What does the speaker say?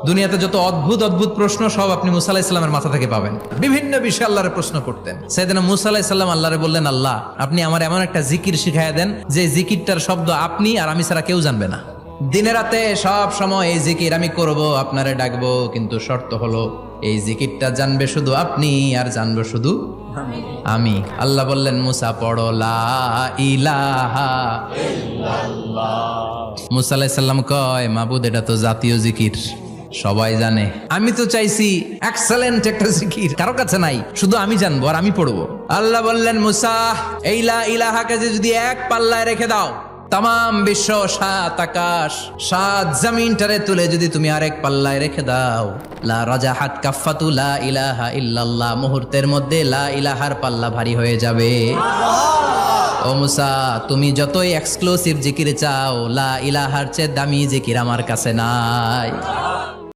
দুনিয়াতে যত অদ্ভুত অদ্ভুত প্রশ্ন সব আপনি মুসা আলাইহিস সালামের মাথা থেকে পাবেন। বিভিন্ন বিষয়ে আল্লাহরে প্রশ্ন করতেন। সাইয়েদনা মুসা আলাইহিস সালাম আল্লাহরে বললেন, আল্লাহ আপনি আমার এমন একটা জিকির শিখাইয়া দেন যে জিকিরটার শব্দ আপনি আর আমি ছাড়া কেউ জানবে না। দিনে রাতে সব সময় এই জিকির আমি করব, আপনারে ডাকবো, কিন্তু শর্ত হলো এই জিকিরটা জানবে শুধু আপনি আর জানবো শুধু আমি। আল্লাহ বললেন, মুসা পড়ো লা ইলাহা ইল্লাল্লাহ। মুসা আলাইহিস সালাম কয়, মাবুদ এটা তো জাতীয় জিকির, সবাই জানে। আমি তো চাইছি এক্সেলেন্ট একটা জিকির, কারো কাছে নাই, শুধু আমি জানবো আর আমি পড়বো। আল্লাহ বললেন, মুসা এই লা ইলাহাকে যদি এক পাল্লায় রেখে দাও, তাম বিশ্ব, 7 আকাশ 7 জমিনটারে তুলে যদি তুমি আরেক পাল্লায় রেখে দাও, লা রাজাহাত কাফাতু লা ইলাহা ইল্লাল্লাহ, মুহূর্তের মধ্যে লা ইলাহার পাল্লা ভারী হয়ে যাবে। ও মুসা, তুমি যতই এক্সক্লুসিভ জিকির চাও, লা ইলাহার চেয়ে দামি জিকির আমার কাছে নাই।